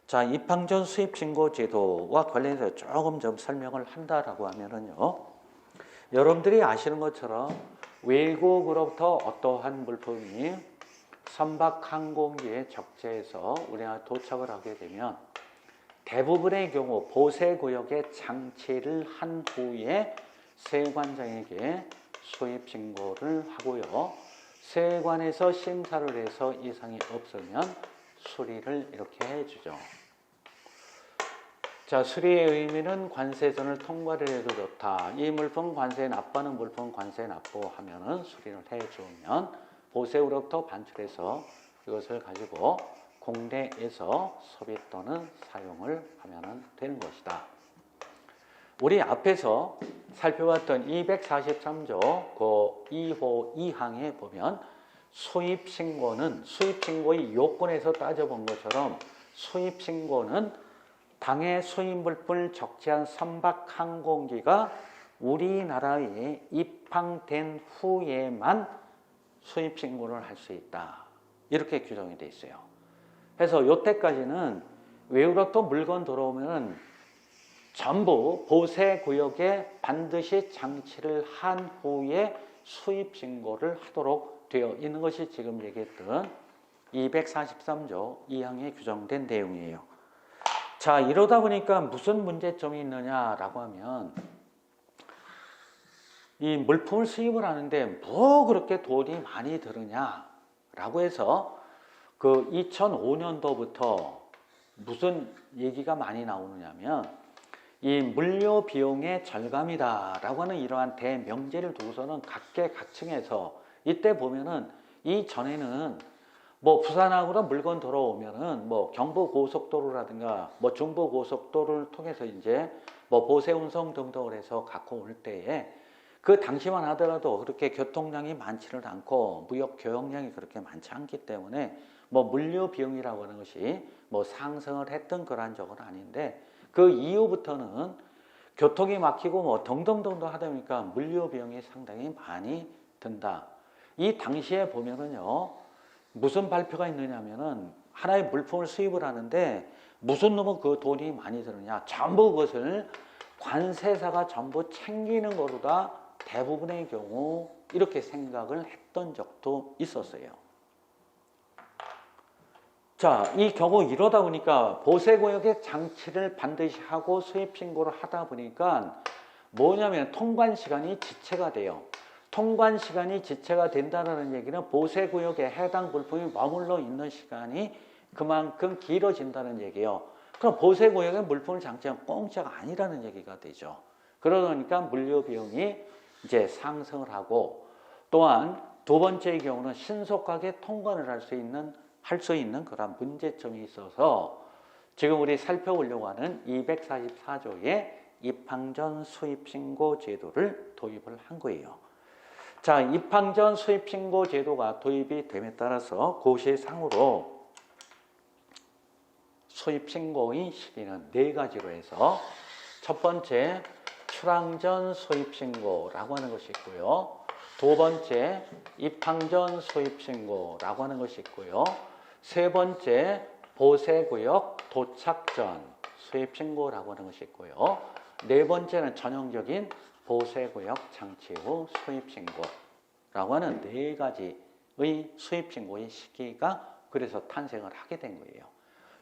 자, 입항전 수입신고 제도와 관련해서 조금 좀 설명을 한다라고 하면은요, 여러분들이 아시는 것처럼 외국으로부터 어떠한 물품이 선박 항공기에 적재해서 우리나라 도착을 하게 되면 대부분의 경우 보세구역에 장치를 한 후에 세관장에게 수입신고를 하고요. 세관에서 심사를 해서 이상이 없으면 수리를 이렇게 해주죠. 자, 수리의 의미는 관세전을 통과를 해도 좋다. 이 물품 관세 납부하는 물품 관세 납부하면은 수리를 해주면 보세로부터 반출해서 이것을 가지고 국내에서 소비 또는 사용을 하면 되는 것이다. 우리 앞에서 살펴봤던 243조 그 2호 2항에 보면 수입신고의 요건에서 따져본 것처럼 수입신고는 당해 수입물품을 적재한 선박 항공기가 우리나라에 입항된 후에만 수입신고를 할 수 있다. 이렇게 규정이 되어 있어요. 그래서 여태까지는 외국으로부터 물건 들어오면 전부 보세구역에 반드시 장치를 한 후에 수입신고를 하도록 되어 있는 것이 지금 얘기했던 243조 2항에 규정된 내용이에요. 자, 이러다 보니까 무슨 문제점이 있느냐라고 하면 이 물품을 수입을 하는데 뭐 그렇게 돈이 많이 들으냐라고 해서 그 2005년도부터 무슨 얘기가 많이 나오느냐면 이 물류 비용의 절감이다라고 하는 이러한 대명제를 두고서는 각계각층에서 이때 보면은 이전에는 뭐 부산항으로 물건 들어오면은 뭐 경부고속도로라든가 뭐 중부고속도로를 통해서 이제 뭐 보세운송 등등을 해서 갖고 올 때에 그 당시만 하더라도 그렇게 교통량이 많지는 않고 무역 교역량이 그렇게 많지 않기 때문에 뭐 물류 비용이라고 하는 것이 뭐 상승을 했던 그런 적은 아닌데 그 이후부터는 교통이 막히고 뭐 등등등등 하다 보니까 물류 비용이 상당히 많이 든다. 이 당시에 보면은요, 무슨 발표가 있느냐면은 하나의 물품을 수입을 하는데 무슨 놈은 그 돈이 많이 드느냐. 전부 그것을 관세사가 전부 챙기는 거로다 대부분의 경우 이렇게 생각을 했던 적도 있었어요. 자, 이 경우 이러다 보니까 보세구역에 장치를 반드시 하고 수입신고를 하다 보니까 뭐냐면 통관시간이 지체가 돼요. 통관시간이 지체가 된다는 얘기는 보세구역에 해당 물품이 머물러 있는 시간이 그만큼 길어진다는 얘기예요. 그럼 보세구역에 물품을 장치하면 공짜가 아니라는 얘기가 되죠. 그러다 물류 비용이 이제 상승을 하고 또한 두 번째의 경우는 신속하게 통관을 할 수 있는 그런 문제점이 있어서 지금 우리 살펴보려고 하는 244조의 입항전 수입신고 제도를 도입을 한 거예요. 자, 입항전 수입신고 제도가 도입이 됨에 따라서 고시상으로 수입신고의 시기는 4가지로 해서 첫 번째 출항전 수입신고라고 하는 것이 있고요. 두 번째 입항전 수입신고라고 하는 것이 있고요. 세 번째 보세구역 도착전 수입신고라고 하는 것이 있고요. 네 번째는 전형적인 보세구역 장치 후 수입신고라고 하는 4가지의 수입신고의 시기가 그래서 탄생을 하게 된 거예요.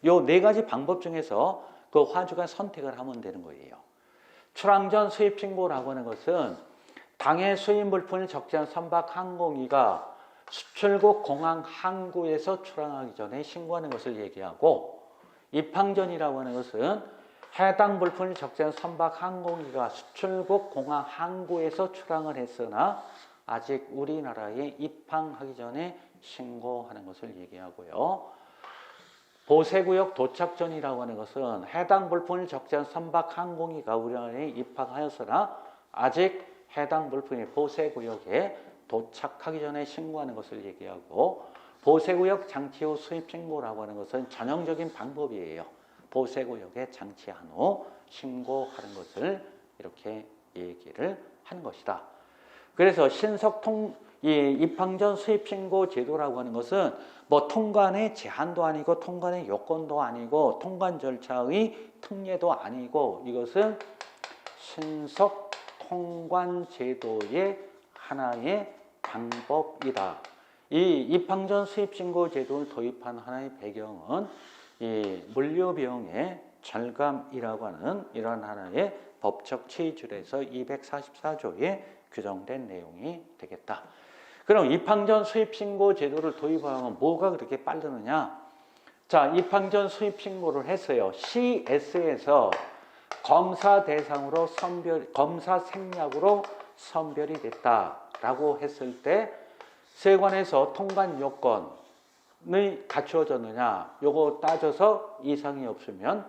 이 4가지 방법 중에서 그 화주가 선택을 하면 되는 거예요. 출항전 수입신고라고 하는 것은 당해 수입 물품을 적재한 선박 항공기가 수출국 공항 항구에서 출항하기 전에 신고하는 것을 얘기하고, 입항전이라고 하는 것은 해당 물품을 적재한 선박 항공기가 수출국 공항 항구에서 출항을 했으나 아직 우리나라에 입항하기 전에 신고하는 것을 얘기하고요. 보세구역 도착전이라고 하는 것은 해당 물품을 적재한 선박 항공기가 우리나라에 입항하였으나 아직 해당 물품이 보세구역에 도착하기 전에 신고하는 것을 얘기하고, 보세구역 장치 후 수입신고라고 하는 것은 전형적인 방법이에요. 보세구역에 장치한 후 신고하는 것을 이렇게 얘기를 하는 것이다. 그래서 이 입항전 수입신고 제도라고 하는 것은 뭐 통관의 제한도 아니고 통관의 요건도 아니고 통관 절차의 특례도 아니고 이것은 신속 통관 제도의 하나의 방법이다. 이 입항전 수입신고 제도를 도입한 하나의 배경은 이 물류비용의 절감이라고 하는 이런 하나의 법적 취지에서 244조에 규정된 내용이 되겠다. 그럼 입항전 수입신고 제도를 도입하면 뭐가 그렇게 빠르느냐? 자, 입항전 수입신고를 했어요. CS에서 검사 대상으로 검사 생략으로 선별이 됐다라고 했을 때 세관에서 통관 요건이 갖추어졌느냐? 요거 따져서 이상이 없으면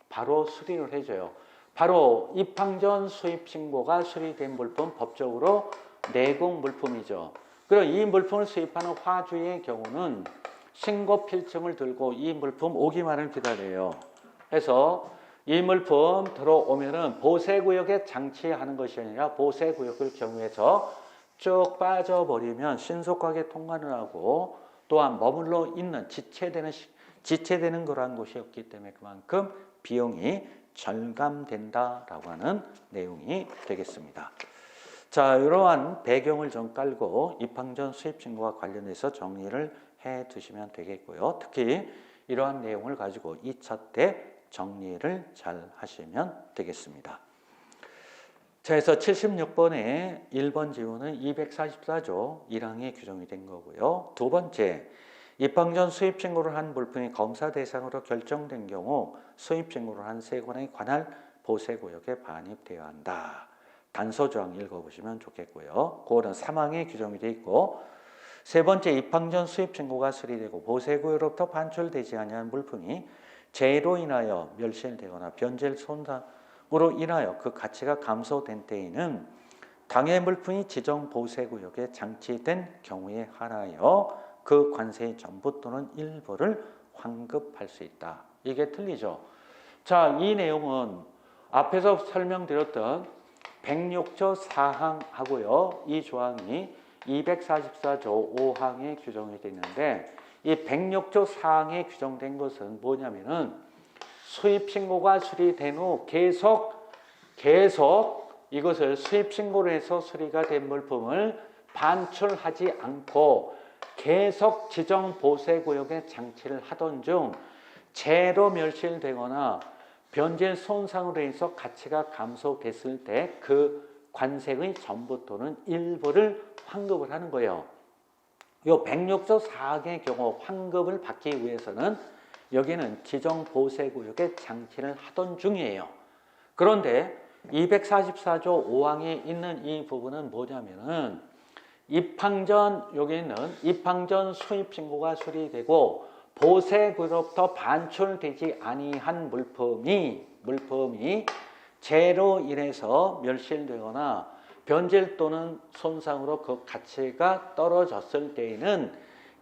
바로 수리를 해줘요. 바로 입항전 수입신고가 수리된 물품 법적으로 내국 물품이죠. 그럼 이 물품을 수입하는 화주의 경우는 신고 필증을 들고 이 물품 오기만을 기다려요. 그래서 이 물품 들어오면은 보세구역에 장치하는 것이 아니라 보세구역을 경우에서 쭉 빠져버리면 신속하게 통관을 하고 또한 머물러 있는 지체되는 그러한 곳이었기 때문에 그만큼 비용이 절감된다라고 하는 내용이 되겠습니다. 자, 이러한 배경을 좀 깔고 입항전 수입신고와 관련해서 정리를 해 두시면 되겠고요. 특히 이러한 내용을 가지고 2차 때 정리를 잘 하시면 되겠습니다. 자, 그래서 76번의 1번 지문은 244조 1항에 규정이 된 거고요. 두 번째, 입항전 수입신고를 한 물품이 검사 대상으로 결정된 경우 수입신고를 한 세관의 관할 보세구역에 반입되어야 한다. 단서조항 읽어보시면 좋겠고요. 그거는 3항에 규정이 되어 있고 세 번째, 입항전 수입신고가 수리되고 보세구역으로부터 반출되지 아니한 물품이 재해로 인하여 멸실되거나 변질 손상으로 인하여 그 가치가 감소된 때에는 당해 물품이 지정 보세구역에 장치된 경우에 한하여 그 관세의 전부 또는 일부를 환급할 수 있다. 이게 틀리죠. 자, 이 내용은 앞에서 설명드렸던 106조 4항하고요. 이 조항이 244조 5항에 규정이 되어 있는데 이 106조 4항에 규정된 것은 뭐냐면은 수입신고가 수리된 후 계속 이것을 수입신고를 해서 수리가 된 물품을 반출하지 않고 계속 지정 보세구역에 장치를 하던 중 재로 멸실되거나 변질 손상으로 인해서 가치가 감소됐을 때 그 관세의 전부 또는 일부를 환급을 하는 거예요. 이 106조 4항의 경우 환급을 받기 위해서는 여기는 지정 보세구역에 장치를 하던 중이에요. 그런데 244조 5항에 있는 이 부분은 뭐냐면은 여기는 입항전 수입신고가 수리되고 보세구역으로부터 반출되지 아니한 물품이 재로 인해서 멸실되거나 변질 또는 손상으로 그 가치가 떨어졌을 때에는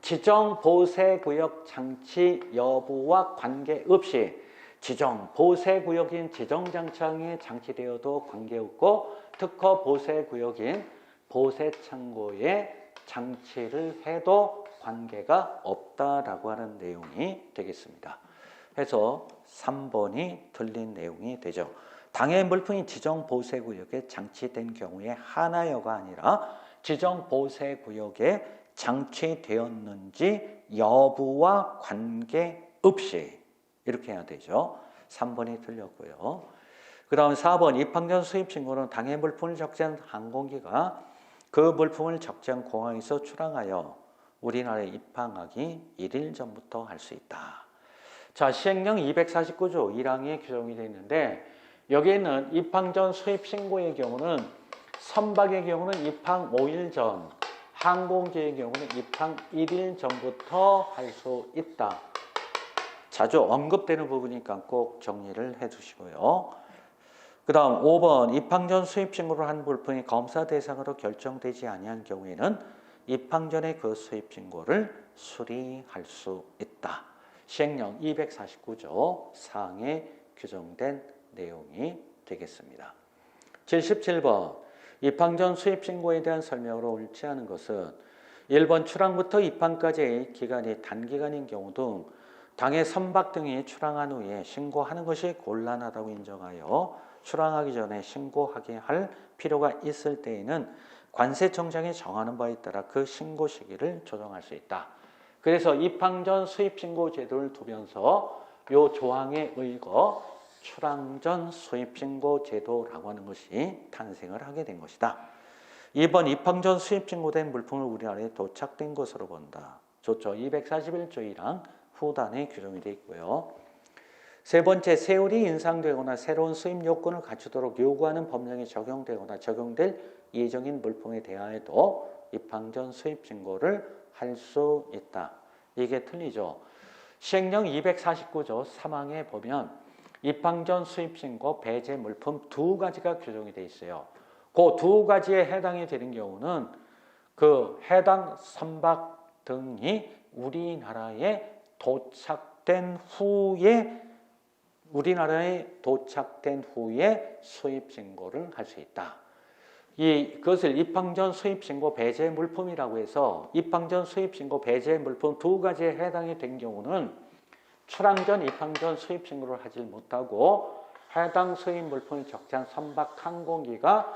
지정 보세구역 장치 여부와 관계없이 지정 보세구역인 지정장치장에 장치되어도 관계없고 특허 보세구역인 보세창고에 장치를 해도 관계가 없다라고 하는 내용이 되겠습니다. 그래서 3번이 틀린 내용이 되죠. 당해 물품이 지정 보세구역에 장치된 경우에 하나여가 아니라 지정 보세구역에 장치되었는지 여부와 관계없이 이렇게 해야 되죠. 3번이 틀렸고요. 그 다음 4번 입항전 수입신고는 당해 물품을 적재한 항공기가 그 물품을 적재한 공항에서 출항하여 우리나라에 입항하기 1일 전부터 할 수 있다. 자, 시행령 249조 1항에 규정이 되어 있는데 여기에는 입항전 수입신고의 경우는 선박의 경우는 입항 5일 전, 항공기의 경우는 입항 1일 전부터 할 수 있다. 자주 언급되는 부분이니까 꼭 정리를 해 주시고요. 그 다음 5번 입항전 수입신고를 한 물품이 검사 대상으로 결정되지 아니한 경우에는 입항전에 그 수입신고를 수리할 수 있다. 시행령 249조 4항에 규정된 내용이 되겠습니다. 77번 입항전 수입신고에 대한 설명으로 옳지 않은 것은 1번 출항부터 입항까지의 기간이 단기간인 경우 등 당해 선박 등이 출항한 후에 신고하는 것이 곤란하다고 인정하여 출항하기 전에 신고하게 할 필요가 있을 때에는 관세청장이 정하는 바에 따라 그 신고 시기를 조정할 수 있다. 그래서 입항 전 수입 신고 제도를 두면서 요 조항에 의거 출항 전 수입 신고 제도라고 하는 것이 탄생을 하게 된 것이다. 2번 입항 전 수입 신고된 물품을 우리나라에 도착된 것으로 본다. 좋죠. 241조 1항 후단에 규정이 되어 있고요. 세 번째, 세율이 인상되거나 새로운 수입 요건을 갖추도록 요구하는 법령이 적용되거나 적용될 예정인 물품에 대하여도 입항 전 수입 신고를 할 수 있다. 이게 틀리죠. 시행령 249조 3항에 보면 입항 전 수입 신고 배제 물품 두 가지가 규정이 되어 있어요. 그 두 가지에 해당이 되는 경우는 그 해당 선박 등이 우리나라에 도착된 후에 수입 신고를 할 수 있다. 그것을 입항 전 수입 신고 배제 물품이라고 해서 입항 전 수입 신고 배제 물품 두 가지에 해당이 된 경우는 출항 전 입항 전 수입 신고를 하지 못하고 해당 수입 물품이 적재한 선박 항공기가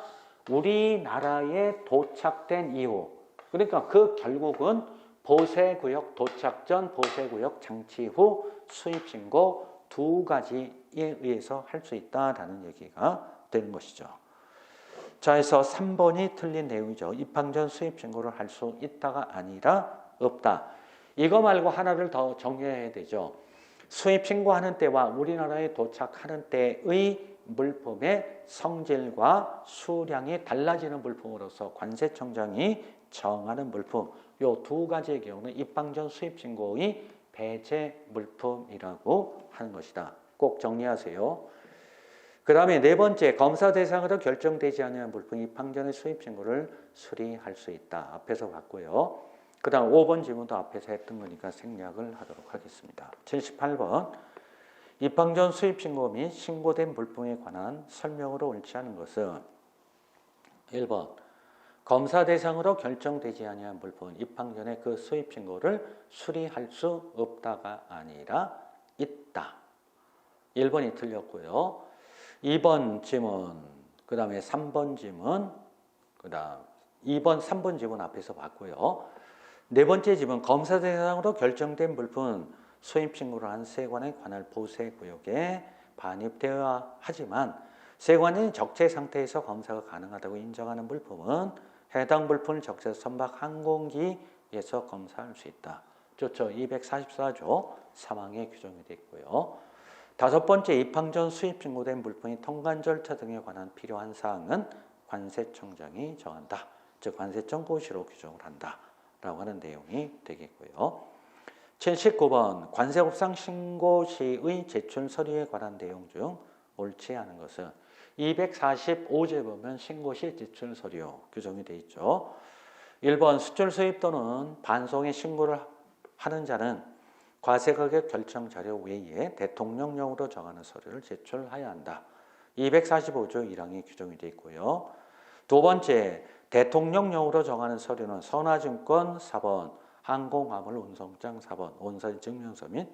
우리나라에 도착된 이후, 그러니까 그 결국은 보세구역 도착 전 보세구역 장치 후 수입 신고 두 가지에 의해서 할 수 있다라는 얘기가 되는 것이죠. 자, 그래서 3번이 틀린 내용이죠. 입항 전 수입 신고를 할 수 있다가 아니라 없다. 이거 말고 하나를 더 정리해야 되죠. 수입 신고하는 때와 우리나라에 도착하는 때의 물품의 성질과 수량이 달라지는 물품으로서 관세청장이 정하는 물품, 요 두 가지의 경우는 입항 전 수입 신고의 배제 물품이라고 하는 것이다. 꼭 정리하세요. 그 다음에 네 번째, 검사 대상으로 결정되지 않은 물품 입항 전의 수입 신고를 수리할 수 있다. 앞에서 봤고요. 그 다음 5번 질문도 앞에서 했던 거니까 생략을 하도록 하겠습니다. 78번, 입항 전 수입 신고 및 신고된 물품에 관한 설명으로 옳지 않은 것은 1번, 검사 대상으로 결정되지 아니한 물품은 입항 전에 그 수입 신고를 수리할 수 없다가 아니라 있다. 1번이 틀렸고요. 2번 지문, 그 다음에 3번 지문, 그 다음 2번, 3번 지문 앞에서 봤고요. 네 번째 지문, 검사 대상으로 결정된 물품은 수입 신고를 한 세관에 관할 보세구역에 반입되어야 하지만 세관이 적재 상태에서 검사가 가능하다고 인정하는 물품은 해당 물품을 적재 선박 항공기에서 검사할 수 있다. 좋죠. 244조 3항에 규정이 되어 있고요. 다섯 번째, 입항 전 수입 신고된 물품이 통관 절차 등에 관한 필요한 사항은 관세청장이 정한다. 즉 관세청고시로 규정을 한다라고 하는 내용이 되겠고요. 79번, 관세법상 신고 시의 제출 서류에 관한 내용 중 옳지 않은 것은 245조에 보면 신고 시 제출 서류 규정이 되어 있죠. 1번, 수출 수입 또는 반송의 신고를 하는 자는 과세가격 결정 자료 외에 대통령령으로 정하는 서류를 제출해야 한다. 245조 1항에 규정이 되어 있고요. 두 번째, 대통령령으로 정하는 서류는 선화증권 4번, 항공화물 운송장 4번, 원산증명서 및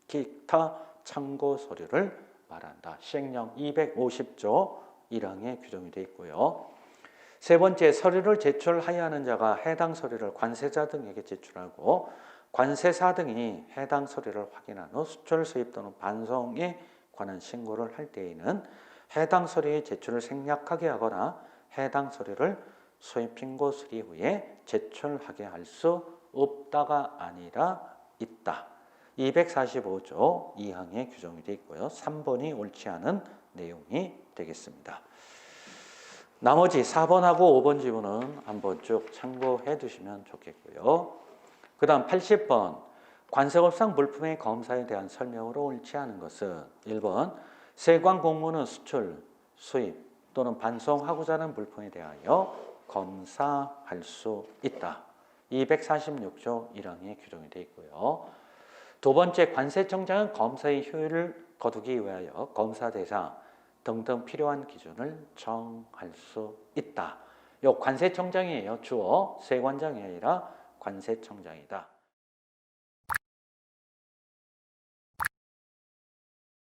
기타 참고 서류를 말한다. 시행령 250조 1항에 규정이 되어 있고요. 세 번째, 서류를 제출하여야 하는 자가 해당 서류를 관세자 등에게 제출하고 관세사 등이 해당 서류를 확인한 후 수출, 수입 또는 반송에 관한 신고를 할 때에는 해당 서류의 제출을 생략하게 하거나 해당 서류를 수입 신고 수리 후에 제출하게 할 수 없다가 아니라 있다. 245조 2항에 규정이 되어 있고요. 3번이 옳지 않은 내용이 되겠습니다. 나머지 4번하고 5번 지문은 한번 쭉 참고해 두시면 좋겠고요. 그 다음 80번, 관세법상 물품의 검사에 대한 설명으로 옳지 않은 것은 1번, 세관 공무는 수출, 수입 또는 반송하고자 하는 물품에 대하여 검사할 수 있다. 246조 1항에 규정이 되어 있고요. 두 번째, 관세청장은 검사의 효율을 거두기 위하여 검사 대상 등등 필요한 기준을 정할 수 있다. 요 관세청장이에요. 주어 세관장이 아니라 관세청장이다.